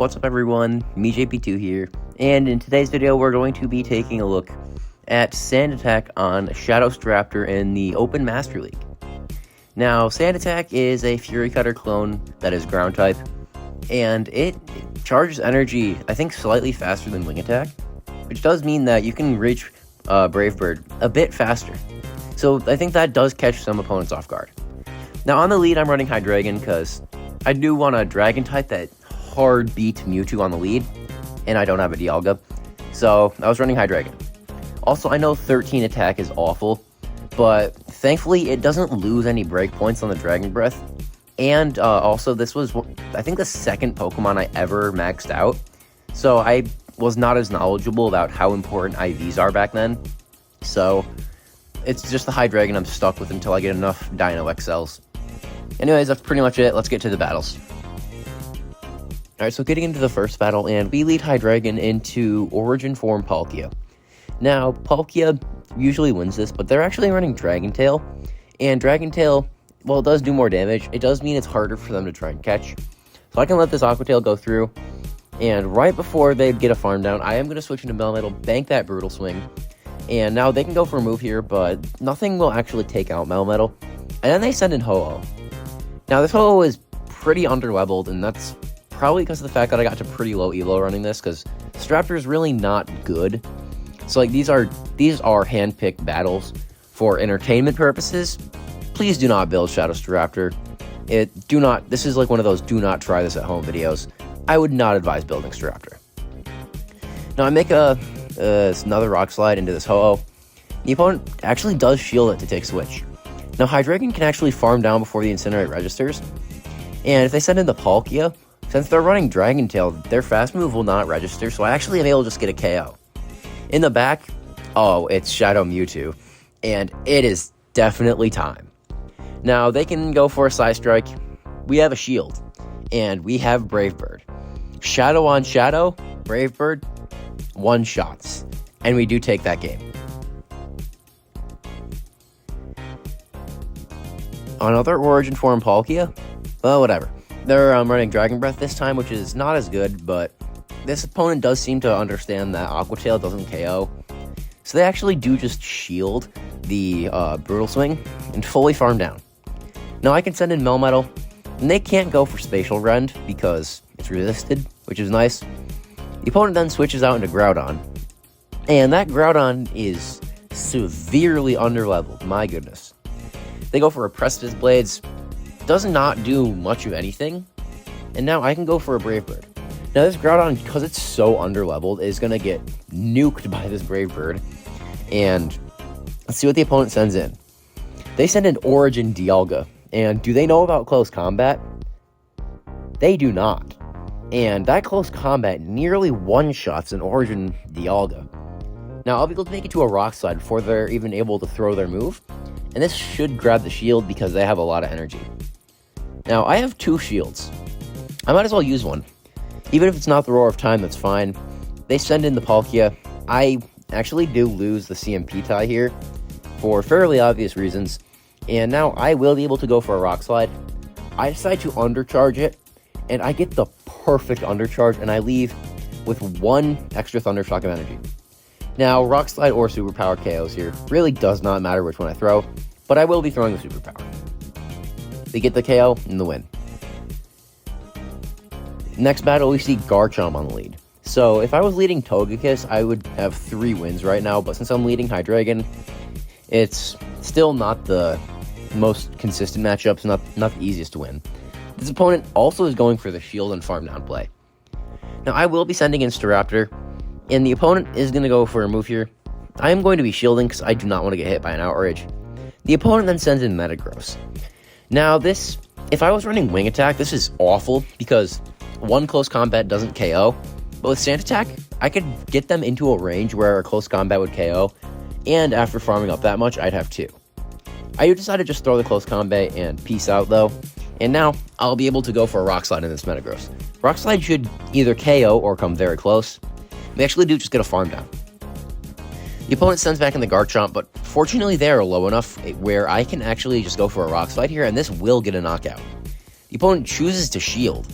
What's up everyone, MeJP2 here, and in today's video we're going to be taking a look at Sand Attack on Shadow Staraptor in the Open Master League. Now, Sand Attack is a Fury Cutter clone that is ground type, and it charges energy, I think, slightly faster than Wing Attack, which does mean that you can reach Brave Bird a bit faster. So I think that does catch some opponents off guard. Now on the lead I'm running Hydreigon because I do want a Dragon type that hard beat Mewtwo on the lead, and I don't have a Dialga, so I was running Hydreigon. Also, I know 13 attack is awful, but thankfully it doesn't lose any break points on the Dragon Breath, and also this was, I think, the second Pokemon I ever maxed out, so I was not as knowledgeable about how important IVs are back then, so it's just the Hydreigon I'm stuck with until I get enough Dino XLs. Anyways, that's pretty much it. Let's get to the battles. Alright, so getting into the first battle, and we lead Hydreigon into Origin Form Palkia. Now, Palkia usually wins this, but they're actually running Dragon Tail, and Dragon Tail, while it does do more damage, it does mean it's harder for them to try and catch. So I can let this Aqua Tail go through, and right before they get a farm down, I am going to switch into Melmetal, bank that Brutal Swing, and now they can go for a move here, but nothing will actually take out Melmetal, and then they send in Ho-Oh. Now, this Ho-Oh is pretty underleveled, and that's probably because of the fact that I got to pretty low elo running this, because Staraptor is really not good. So like these are hand-picked battles for entertainment purposes. Please do not build Shadow Staraptor. This is like one of those do not try this at home videos. I would not advise building Staraptor. Now I make another Rock Slide into this Ho-Oh. The opponent actually does shield it to take Switch. Now Hydreigon can actually farm down before the Incinerate registers, and if they send in the Palkia, since they're running Dragon Tail, their fast move will not register, so I actually am able to just get a KO. In the back, oh, it's Shadow Mewtwo, and it is definitely time. Now, they can go for a Side Strike. We have a shield, and we have Brave Bird. Shadow on Shadow, Brave Bird, one shots, and we do take that game. Another Origin Form Palkia? Well, whatever. They're running Dragon Breath this time, which is not as good, but this opponent does seem to understand that Aqua Tail doesn't KO. So they actually do just shield the Brutal Swing and fully farm down. Now I can send in Melmetal, and they can't go for Spatial Rend because it's resisted, which is nice. The opponent then switches out into Groudon, and that Groudon is severely underleveled, my goodness. They go for a Precipice Blades, does not do much of anything, and now I can go for a Brave Bird. Now this Groudon, because it's so underleveled, is going to get nuked by this Brave Bird, and let's see what the opponent sends in. They send in Origin Dialga, and do they know about Close Combat? They do not, and that Close Combat nearly one-shots an Origin Dialga. Now I'll be able to make it to a Rock Slide before they're even able to throw their move, and this should grab the shield because they have a lot of energy. Now, I have two shields. I might as well use one. Even if it's not the Roar of Time, that's fine. They send in the Palkia. I actually do lose the CMP tie here for fairly obvious reasons. And now I will be able to go for a Rock Slide. I decide to undercharge it, and I get the perfect undercharge, and I leave with one extra Thundershock of energy. Now, Rock Slide or Superpower KOs here. Really does not matter which one I throw, but I will be throwing the Superpower. They get the KO and the win. Next battle, we see Garchomp on the lead. So, if I was leading Togekiss, I would have 3 wins right now, but since I'm leading Hydreigon, it's still not the most consistent matchups, not the easiest to win. This opponent also is going for the shield and farm down play. Now, I will be sending in Staraptor, and the opponent is going to go for a move here. I am going to be shielding because I do not want to get hit by an Outrage. The opponent then sends in Metagross. Now this, if I was running Wing Attack, this is awful because one Close Combat doesn't KO, but with Sand Attack, I could get them into a range where a Close Combat would KO, and after farming up that much, I'd have 2. I decided to just throw the Close Combat and peace out though, and now I'll be able to go for a Rock Slide in this Metagross. Rock Slide should either KO or come very close. We actually do just get a farm down. The opponent sends back in the Garchomp, but fortunately they are low enough where I can actually just go for a Rock Slide here, and this will get a knockout. The opponent chooses to shield,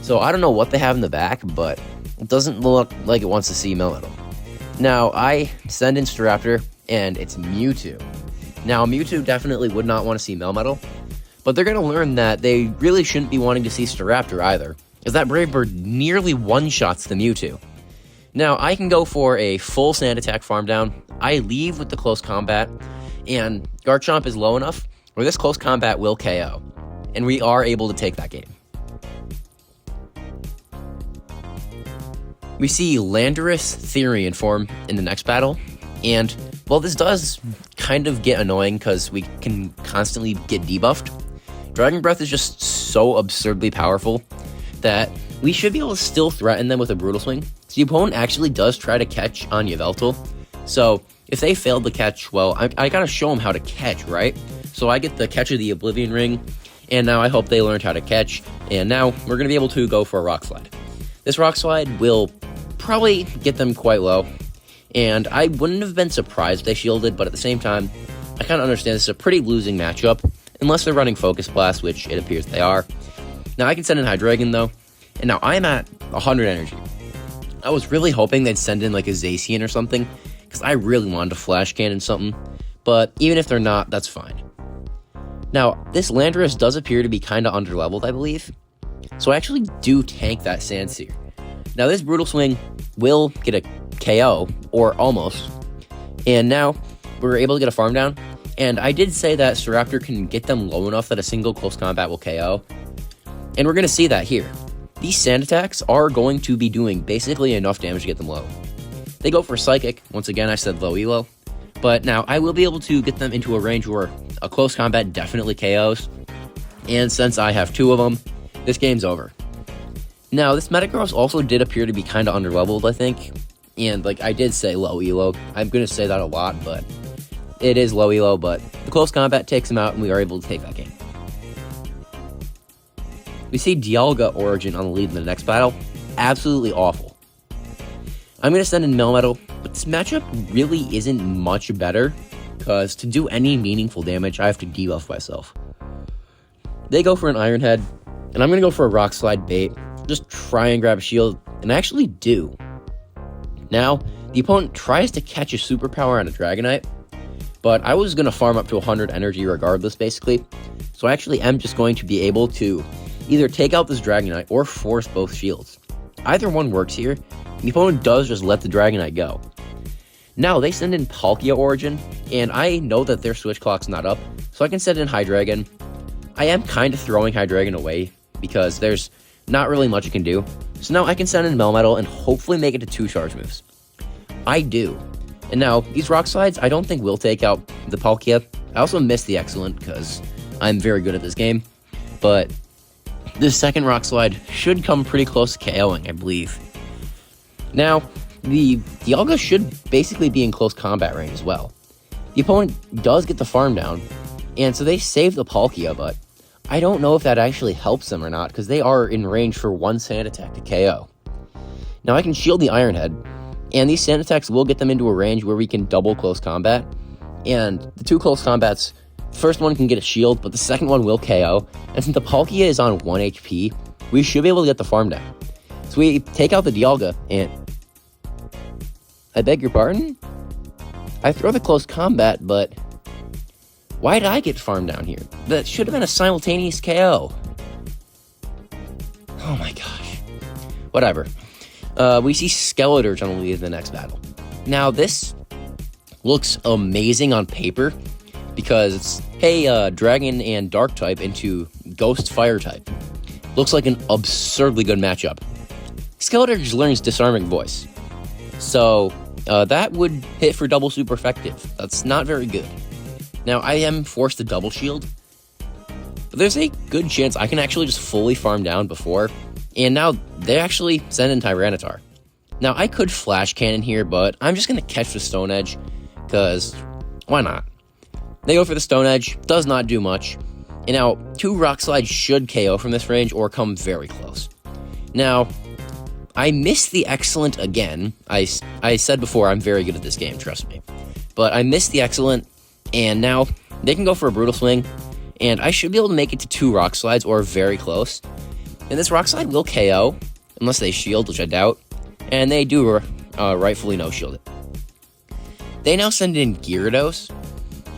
So I don't know what they have in the back, but it doesn't look like it wants to see Melmetal. Now, I send in Staraptor, and it's Mewtwo. Now, Mewtwo definitely would not want to see Melmetal, but they're going to learn that they really shouldn't be wanting to see Staraptor either, as that Brave Bird nearly one-shots the Mewtwo. Now, I can go for a full Sand Attack farm down. I leave with the close combat, and Garchomp is low enough where this close combat will KO, and we are able to take that game. We see Landorus Therian form in the next battle, and, well, this does kind of get annoying because we can constantly get debuffed. Dragon Breath is just so absurdly powerful that we should be able to still threaten them with a Brutal Swing. So the opponent actually does try to catch on Yveltal, so if they failed to catch, well, I gotta show them how to catch, right? So I get the Catch of the Oblivion Ring, and now I hope they learned how to catch, and now we're going to be able to go for a Rock Slide. This Rock Slide will probably get them quite low, and I wouldn't have been surprised if they shielded, but at the same time, I kind of understand this is a pretty losing matchup, unless they're running Focus Blast, which it appears they are. Now I can send in Hydreigon though, and now I'm at 100 energy. I was really hoping they'd send in like a Zacian or something, because I really wanted to Flash Cannon something, but even if they're not, that's fine. Now, this Landorus does appear to be kind of underleveled, I believe, so I actually do tank that Sandsear. Now, this Brutal Swing will get a KO, or almost, and now we're able to get a farm down, and I did say that Staraptor can get them low enough that a single close combat will KO, and we're going to see that here. These Sand Attacks are going to be doing basically enough damage to get them low. They go for Psychic. Once again, I said low elo, but now I will be able to get them into a range where a close combat definitely KOs, and since I have two of them, this game's over. Now, this Metagross also did appear to be kind of underleveled, I think, and like I did say low elo. I'm going to say that a lot, but it is low elo, but the close combat takes him out, and we are able to take that game. We see Dialga Origin on the lead in the next battle. Absolutely awful. I'm going to send in Melmetal, but this matchup really isn't much better, because to do any meaningful damage, I have to debuff myself. They go for an Iron Head, and I'm going to go for a Rock Slide bait, just try and grab a shield, and I actually do. Now, the opponent tries to catch a superpower on a Dragonite, but I was going to farm up to 100 energy regardless, basically, so I actually am just going to be able to either take out this Dragonite or force both shields. Either one works here. The opponent does just let the Dragonite go. Now, they send in Palkia Origin, and I know that their switch clock's not up, so I can send in Hydreigon. I am kind of throwing Hydreigon away, because there's not really much it can do. So now I can send in Melmetal and hopefully make it to 2 charge moves. I do. And now, these Rock Slides I don't think will take out the Palkia. I also missed the Excellent, because I'm very good at this game. But this second Rock Slide should come pretty close to KOing, I believe. Now, the Dialga should basically be in close combat range as well. The opponent does get the farm down, and so they save the Palkia, but I don't know if that actually helps them or not, because they are in range for 1 Sand Attack to KO. Now I can shield the Iron Head, and these Sand Attacks will get them into a range where we can double close combat, and the 2 close combats, the first one can get a shield, but the second one will KO, and since the Palkia is on 1 HP, we should be able to get the farm down. So we take out the Dialga, and I beg your pardon? I throw the close combat, but why did I get farmed down here? That should have been a simultaneous KO. Oh my gosh. Whatever. We see Skeledirge on the lead in the next battle. Now, this looks amazing on paper, because it's, hey, Dragon and Dark type into Ghost Fire type. Looks like an absurdly good matchup. Skeledirge learns Disarming Voice, so that would hit for double super effective. That's not very good. Now, I am forced to double shield, but there's a good chance I can actually just fully farm down before, and now they actually send in Tyranitar. Now, I could Flash Cannon here, but I'm just going to catch the Stone Edge, because why not? They go for the Stone Edge, does not do much, and now 2 Rock Slides should KO from this range or come very close. Now, I missed the Excellent again. I said before, I'm very good at this game, trust me. But I missed the Excellent, and now they can go for a Brutal Swing, and I should be able to make it to 2 Rock Slides or very close. And this Rock Slide will KO, unless they shield, which I doubt. And they do rightfully no-shield it. They now send in Gyarados,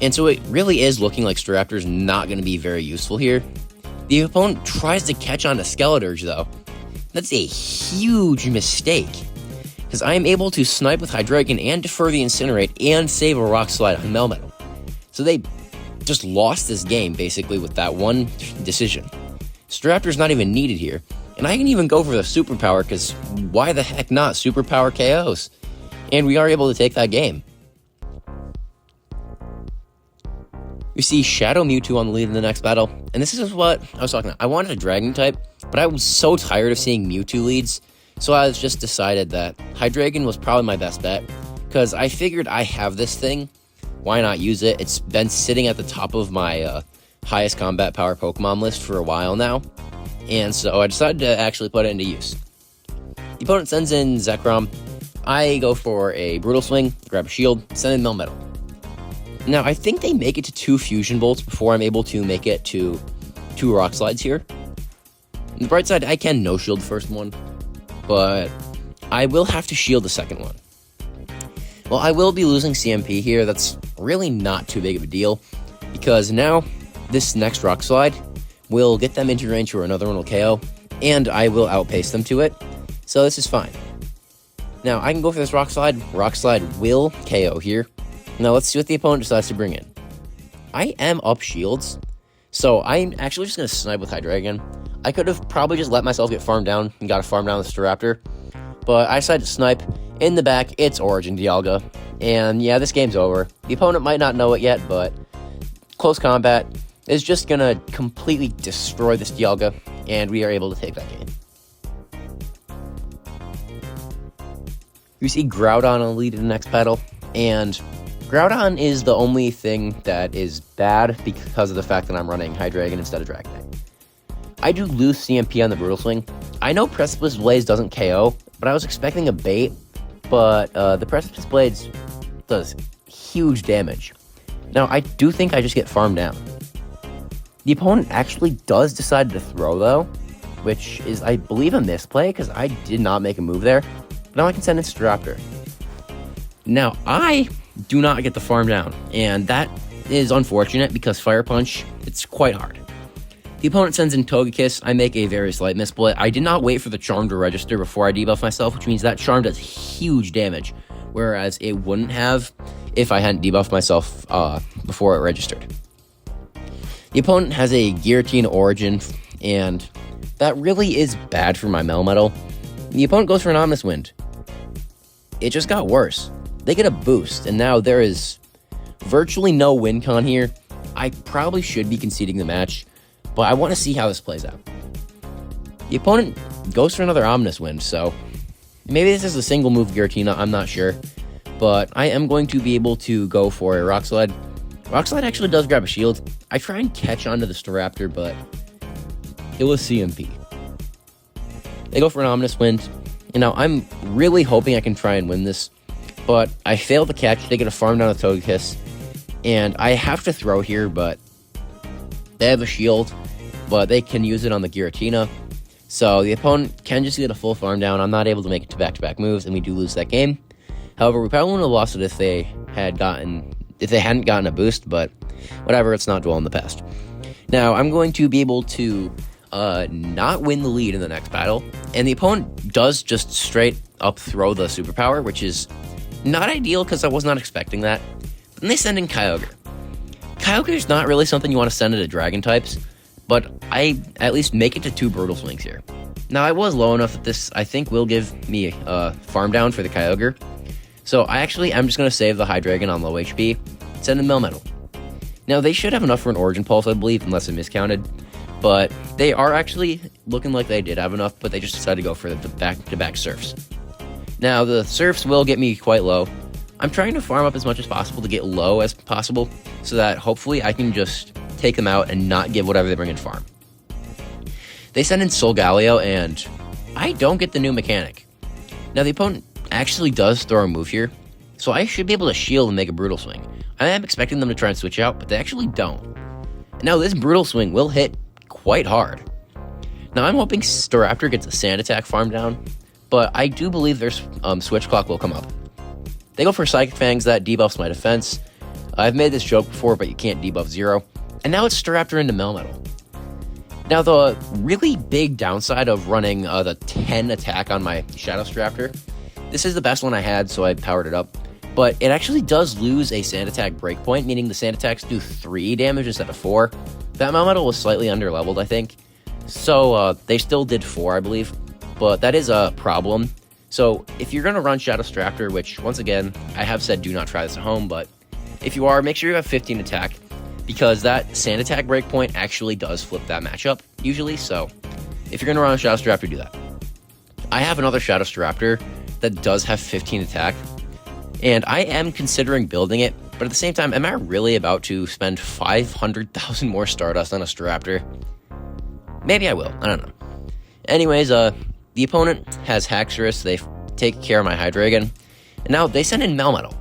and so it really is looking like Staraptor's not going to be very useful here. The opponent tries to catch on to Skeledirge, though. That's a huge mistake, because I am able to snipe with Hydreigon and defer the Incinerate and save a Rock Slide on Melmetal. So they just lost this game, basically, with that one decision. Staraptor's not even needed here, and I can even go for the Superpower, because why the heck not? Superpower KOs. And we are able to take that game. We see Shadow Mewtwo on the lead in the next battle, and this is what I was talking about. I wanted a Dragon type, but I was so tired of seeing Mewtwo leads, so I just decided that Hydreigon was probably my best bet, because I figured I have this thing, why not use it? It's been sitting at the top of my highest combat power Pokemon list for a while now, and so I decided to actually put it into use. The opponent sends in Zekrom. I go for a Brutal Swing, grab a shield, send in Melmetal. Now, I think they make it to 2 Fusion Bolts before I'm able to make it to 2 Rock Slides here. On the bright side, I can no-shield the first one, but I will have to shield the second one. Well, I will be losing CMP here. That's really not too big of a deal, because now this next Rock Slide will get them into range where another one will KO, and I will outpace them to it, so this is fine. Now, I can go for this Rock Slide. Rock Slide will KO here. Now, let's see what the opponent decides to bring in. I am up shields, so I'm actually just going to snipe with Hydreigon. I could have probably just let myself get farmed down and got a farm down with Staraptor, but I decided to snipe. In the back, it's Origin Dialga, and yeah, this game's over. The opponent might not know it yet, but close combat is just going to completely destroy this Dialga, and we are able to take that game. You see Groudon on the lead in the next battle, and Groudon is the only thing that is bad because of the fact that I'm running Hydreigon instead of Dragonite. I do lose CMP on the Brutal Swing. I know Precipice Blaze doesn't KO, but I was expecting a bait, but the Precipice Blaze does huge damage. Now, I do think I just get farmed down. The opponent actually does decide to throw, though, which is, I believe, a misplay, because I did not make a move there. But now I can send in Staraptor. Now, I do not get the farm down, and that is unfortunate because Fire Punch, it's quite hard. The opponent sends in Togekiss. I make a very slight misplay. I did not wait for the Charm to register before I debuff myself, which means that Charm does huge damage, whereas it wouldn't have if I hadn't debuffed myself before it registered. The opponent has a Giratina Origin, and that really is bad for my Melmetal. The opponent goes for an Omnis Wind. It just got worse. They get a boost, and now there is virtually no win con here. I probably should be conceding the match, but I want to see how this plays out. The opponent goes for another Omnis Wind, so maybe this is a single move Giratina, I'm not sure. But I am going to be able to go for a Rock Slide. Rock Slide actually does grab a shield. I try and catch onto the Staraptor, but it was CMP. They go for an Omnis Wind. And now I'm really hoping I can try and win this, but I fail to catch. They get a farm down with Togekiss, and I have to throw here, but they have a shield, but they can use it on the Giratina. So the opponent can just get a full farm down. I'm not able to make it to back-to-back moves, and we do lose that game. However, we probably wouldn't have lost it if they hadn't gotten a boost, but whatever, it's not dwell in the past. Now, I'm going to be able to not win the lead in the next battle, and the opponent does just straight up throw the Superpower, which is not ideal because I was not expecting that. Then they send in Kyogre. Kyogre is not really something you want to send into Dragon types, but I at least make it to 2 Brutal Swings here. Now, I was low enough that this, I think, will give me a farm down for the Kyogre, so I'm just going to save the Hydreigon on low HP, send in Melmetal. Now, they should have enough for an Origin Pulse, I believe, unless I miscounted. But they are actually looking like they did have enough, but they just decided to go for the back-to-back Surfs. Now, the Surfs will get me quite low. I'm trying to farm up as much as possible to get low as possible, so that hopefully I can just take them out and not give whatever they bring in farm. They send in Solgaleo, and I don't get the new mechanic. Now, the opponent actually does throw a move here, so I should be able to shield and make a Brutal Swing. I am expecting them to try and switch out, but they actually don't. Now, this Brutal Swing will hit quite hard. Now, I'm hoping Staraptor gets a Sand Attack farm down, but I do believe their Switch Clock will come up. They go for Psychic Fangs, that debuffs my defense. I've made this joke before, but you can't debuff 0. And now it's Staraptor into Melmetal. Now, the really big downside of running the 10 attack on my Shadow Staraptor, this is the best one I had, so I powered it up, but it actually does lose a Sand Attack breakpoint, meaning the Sand Attacks do 3 damage instead of 4. That Melmetal was slightly underleveled, I think, so they still did 4, I believe, but that is a problem. So if you're going to run Shadow Staraptor, which, once again, I have said do not try this at home, but if you are, make sure you have 15 attack, because that Sand Attack breakpoint actually does flip that matchup, usually, so if you're going to run a Shadow Staraptor, do that. I have another Shadow Staraptor that does have 15 attack, and I am considering building it, but at the same time, am I really about to spend 500,000 more Stardust on a Staraptor? Maybe I will, I don't know. Anyways, the opponent has Haxorus, they take care of my Hydreigon, and now they send in Melmetal.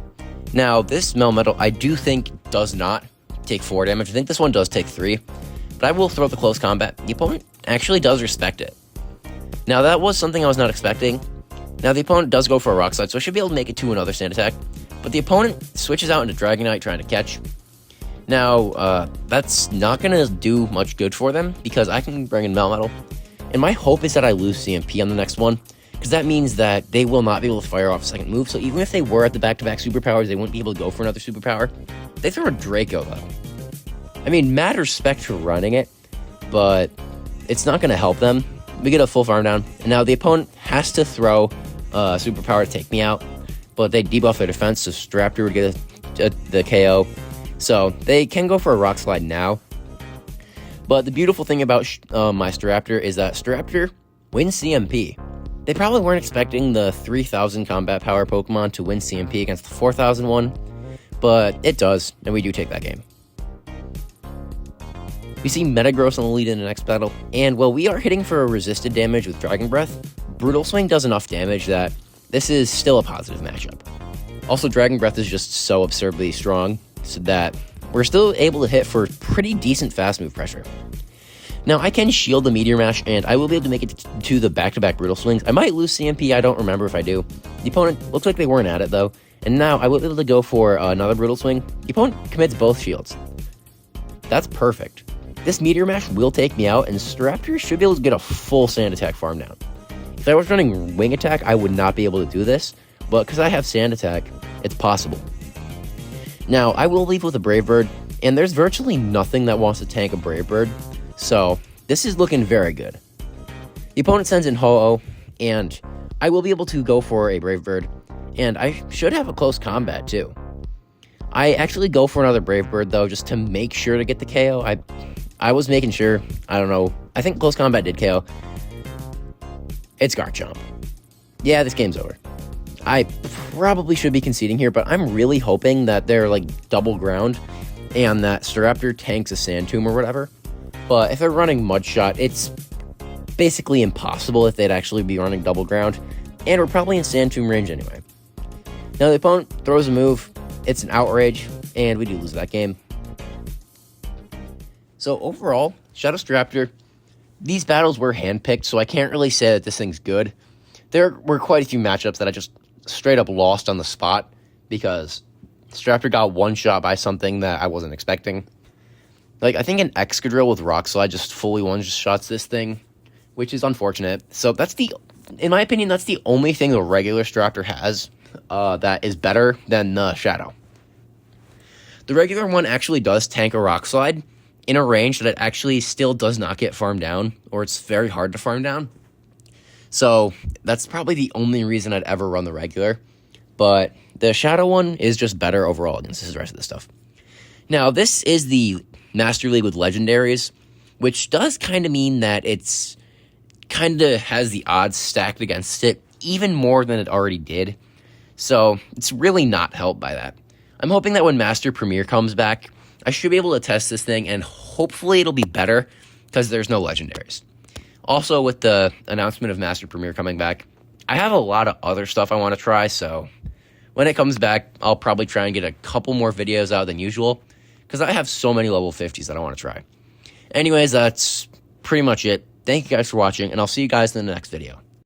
Now, this Melmetal, I do think, does not take 4 damage. I think this one does take 3, but I will throw the close combat. The opponent actually does respect it. Now, that was something I was not expecting. Now, the opponent does go for a Rock Slide, so I should be able to make it to another Sand Attack, but the opponent switches out into Dragonite trying to catch. Now, that's not going to do much good for them, because I can bring in Melmetal, and my hope is that I lose CMP on the next one, because that means that they will not be able to fire off a second move, so even if they were at the back-to-back superpowers, they wouldn't be able to go for another superpower. They throw a Draco, though. I mean, mad respect for running it, but it's not going to help them. We get a full farm down, and now the opponent has to throw a superpower to take me out, but they debuff their defense, so Staraptor would get the KO. So they can go for a Rock Slide now. But the beautiful thing about my Staraptor is that Staraptor wins CMP. They probably weren't expecting the 3,000 combat power Pokemon to win CMP against the 4,000 one, but it does, and we do take that game. We see Metagross on the lead in the next battle, and while we are hitting for a resisted damage with Dragon Breath, Brutal Swing does enough damage that this is still a positive matchup. Also, Dragon Breath is just so absurdly strong, so that we're still able to hit for pretty decent fast move pressure. Now, I can shield the Meteor Mash, and I will be able to make it to the back-to-back Brutal Swings. I might lose CMP, I don't remember if I do. The opponent looks like they weren't at it, though, and now I will be able to go for another Brutal Swing. The opponent commits both shields. That's perfect. This Meteor Mash will take me out, and Staraptor should be able to get a full Sand Attack farm down. If I was running Wing Attack, I would not be able to do this, but because I have Sand Attack, it's possible. Now, I will leave with a Brave Bird, and there's virtually nothing that wants to tank a Brave Bird, so this is looking very good. The opponent sends in Ho-Oh, and I will be able to go for a Brave Bird, and I should have a close combat too. I actually go for another Brave Bird, though, just to make sure to get the KO. I was making sure, I don't know, I think close combat did KO. It's Garchomp. Yeah, this game's over. I probably should be conceding here, but I'm really hoping that they're like double ground and that Staraptor tanks a Sand Tomb or whatever. But if they're running Mud Shot, it's basically impossible if they'd actually be running double ground, and we're probably in Sand Tomb range anyway. Now the opponent throws a move, it's an Outrage, and we do lose that game. So overall, Shadow Staraptor, these battles were handpicked, so I can't really say that this thing's good. There were quite a few matchups that I just straight up lost on the spot because Staraptor got one shot by something that I wasn't expecting. Like, I think an Excadrill with Rock Slide just fully one-shots this thing, which is unfortunate. So that's in my opinion, that's the only thing the regular Staraptor has that is better than the Shadow. The regular one actually does tank a Rock Slide in a range that it actually still does not get farmed down, or it's very hard to farm down. So that's probably the only reason I'd ever run the regular. But the Shadow one is just better overall against the rest of the stuff. Now, this is the Master League with Legendaries, which does kind of mean that it's kind of has the odds stacked against it even more than it already did. So it's really not helped by that. I'm hoping that when Master Premier comes back, I should be able to test this thing, and hopefully it'll be better because there's no Legendaries. Also, with the announcement of Master Premier coming back, I have a lot of other stuff I want to try, so when it comes back, I'll probably try and get a couple more videos out than usual, because I have so many level 50s that I want to try. Anyways, that's pretty much it. Thank you guys for watching, and I'll see you guys in the next video.